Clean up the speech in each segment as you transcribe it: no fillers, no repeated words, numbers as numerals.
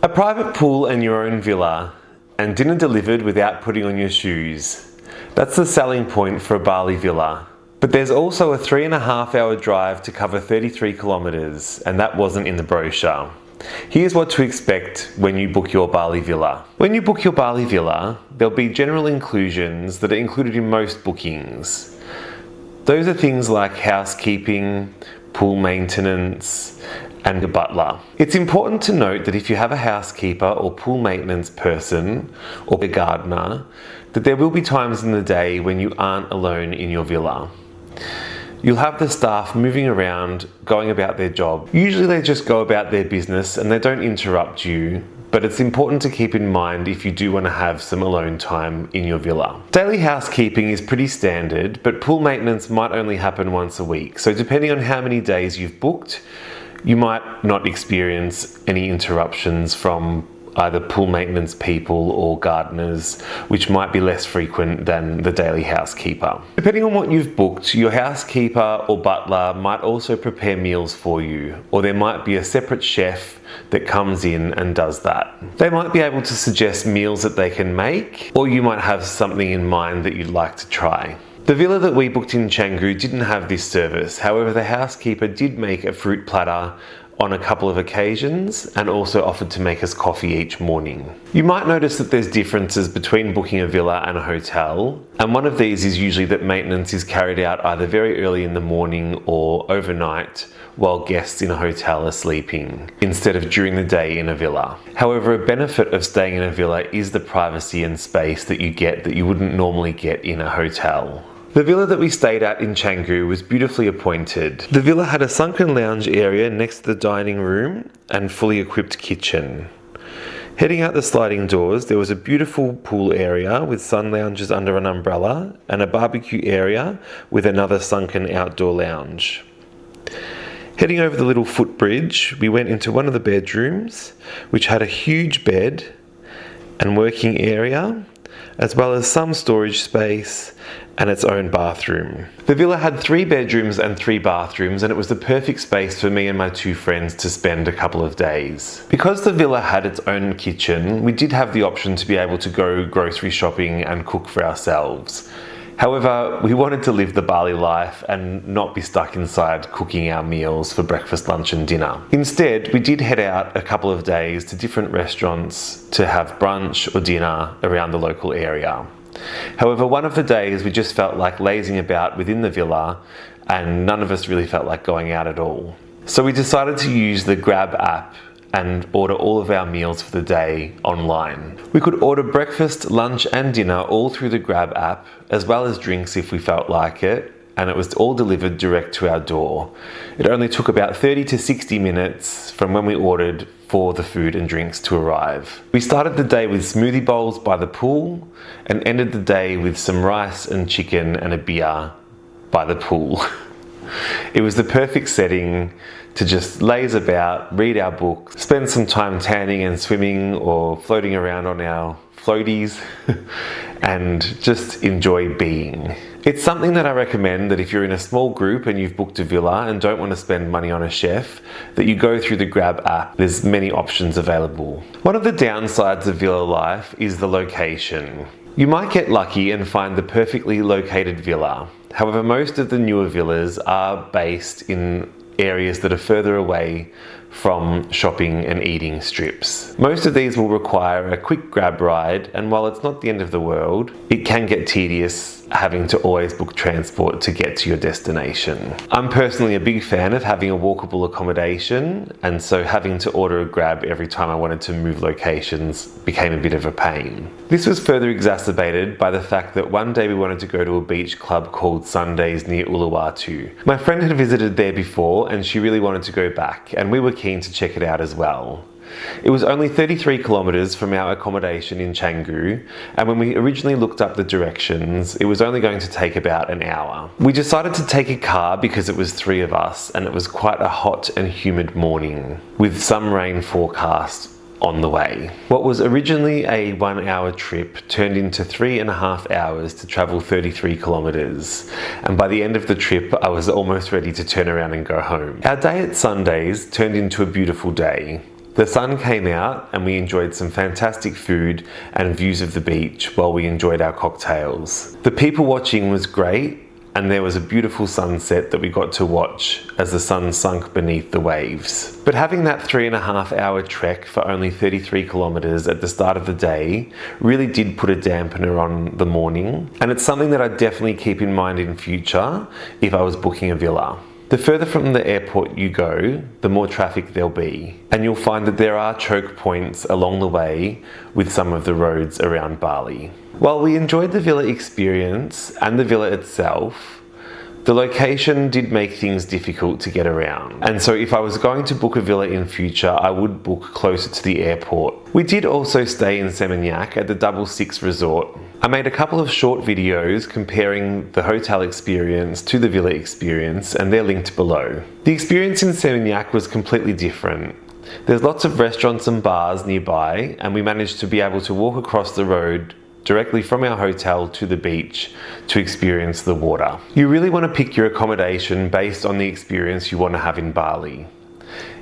A private pool and your own villa, and dinner delivered without putting on your shoes. That's the selling point for a Bali villa. But there's also a 3.5-hour drive to cover 33 kilometres, and that wasn't in the brochure. Here's what to expect when you book your Bali villa. When you book your Bali villa, there'll be general inclusions that are included in most bookings. Those are things like housekeeping, pool maintenance, and a butler. It's important to note that if you have a housekeeper or pool maintenance person or a gardener, that there will be times in the day when you aren't alone in your villa. You'll have the staff moving around, going about their job. Usually they just go about their business and they don't interrupt you, but it's important to keep in mind if you do want to have some alone time in your villa. Daily housekeeping is pretty standard, but pool maintenance might only happen once a week. So depending on how many days you've booked, you might not experience any interruptions from either pool maintenance people or gardeners, which might be less frequent than the daily housekeeper. Depending on what you've booked, your housekeeper or butler might also prepare meals for you, or there might be a separate chef that comes in and does that. They might be able to suggest meals that they can make, or you might have something in mind that you'd like to try. The villa that we booked in Canggu didn't have this service. However, the housekeeper did make a fruit platter on a couple of occasions and also offered to make us coffee each morning. You might notice that there's differences between booking a villa and a hotel, and one of these is usually that maintenance is carried out either very early in the morning or overnight while guests in a hotel are sleeping, instead of during the day in a villa. However, a benefit of staying in a villa is the privacy and space that you get that you wouldn't normally get in a hotel. The villa that we stayed at in Canggu was beautifully appointed. The villa had a sunken lounge area next to the dining room and fully equipped kitchen. Heading out the sliding doors, there was a beautiful pool area with sun lounges under an umbrella and a barbecue area with another sunken outdoor lounge. Heading over the little footbridge, we went into one of the bedrooms, which had a huge bed and working area, as well as some storage space and its own bathroom. The villa had 3 bedrooms and 3 bathrooms, and it was the perfect space for me and my 2 friends to spend a couple of days. Because the villa had its own kitchen, we did have the option to be able to go grocery shopping and cook for ourselves. However, we wanted to live the Bali life and not be stuck inside cooking our meals for breakfast, lunch and dinner. Instead, we did head out a couple of days to different restaurants to have brunch or dinner around the local area. However, one of the days we just felt like lazing about within the villa and none of us really felt like going out at all. So we decided to use the Grab app and order all of our meals for the day online. We could order breakfast, lunch and dinner all through the Grab app, as well as drinks if we felt like it, and it was all delivered direct to our door. It only took about 30 to 60 minutes from when we ordered for the food and drinks to arrive. We started the day with smoothie bowls by the pool and ended the day with some rice and chicken and a beer by the pool. It was the perfect setting to just laze about, read our book, spend some time tanning and swimming or floating around on our floaties and just enjoy being. It's something that I recommend that if you're in a small group and you've booked a villa and don't want to spend money on a chef, that you go through the Grab app. There's many options available. One of the downsides of villa life is the location. You might get lucky and find the perfectly located villa. However, most of the newer villas are based in areas that are further away from shopping and eating strips. Most of these will require a quick Grab ride, and while it's not the end of the world, it can get tedious having to always book transport to get to your destination. I'm personally a big fan of having a walkable accommodation, and so having to order a Grab every time I wanted to move locations became a bit of a pain. This was further exacerbated by the fact that one day we wanted to go to a beach club called Sundays near Uluwatu. My friend had visited there before and she really wanted to go back, and we were keen to check it out as well. It was only 33 kilometres from our accommodation in Canggu, and when we originally looked up the directions, it was only going to take about an hour. We decided to take a car because it was 3 of us and it was quite a hot and humid morning, with some rain forecast on the way. What was originally a 1-hour trip turned into 3.5 hours to travel 33 kilometres, and by the end of the trip I was almost ready to turn around and go home. Our day at Sundays turned into a beautiful day. The sun came out and we enjoyed some fantastic food and views of the beach while we enjoyed our cocktails. The people watching was great, and there was a beautiful sunset that we got to watch as the sun sunk beneath the waves. But having that 3.5-hour trek for only 33 kilometres at the start of the day really did put a dampener on the morning, and it's something that I definitely keep in mind in future if I was booking a villa. The further from the airport you go, the more traffic there'll be, and you'll find that there are choke points along the way with some of the roads around Bali. While we enjoyed the villa experience and the villa itself, the location did make things difficult to get around. And so if I was going to book a villa in future, I would book closer to the airport. We did also stay in Seminyak at the 66 resort. I made a couple of short videos comparing the hotel experience to the villa experience, and they're linked below. The experience in Seminyak was completely different. There's lots of restaurants and bars nearby, and we managed to be able to walk across the road directly from our hotel to the beach to experience the water. You really want to pick your accommodation based on the experience you want to have in Bali.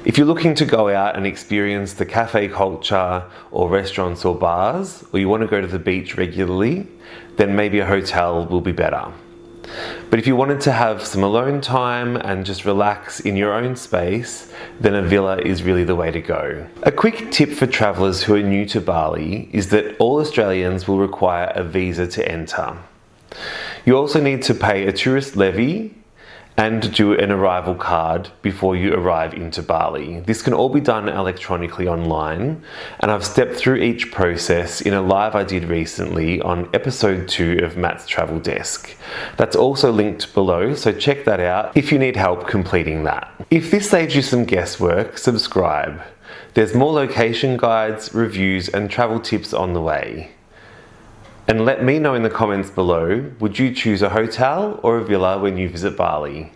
If you're looking to go out and experience the cafe culture or restaurants or bars, or you want to go to the beach regularly, then maybe a hotel will be better. But if you wanted to have some alone time and just relax in your own space, then a villa is really the way to go. A quick tip for travellers who are new to Bali is that all Australians will require a visa to enter. You also need to pay a tourist levy and do an arrival card before you arrive into Bali. This can all be done electronically online, and I've stepped through each process in a live I did recently on episode 2 of Matt's Travel Desk. That's also linked below, so check that out if you need help completing that. If this saves you some guesswork, subscribe. There's more location guides, reviews, and travel tips on the way. And let me know in the comments below, would you choose a hotel or a villa when you visit Bali?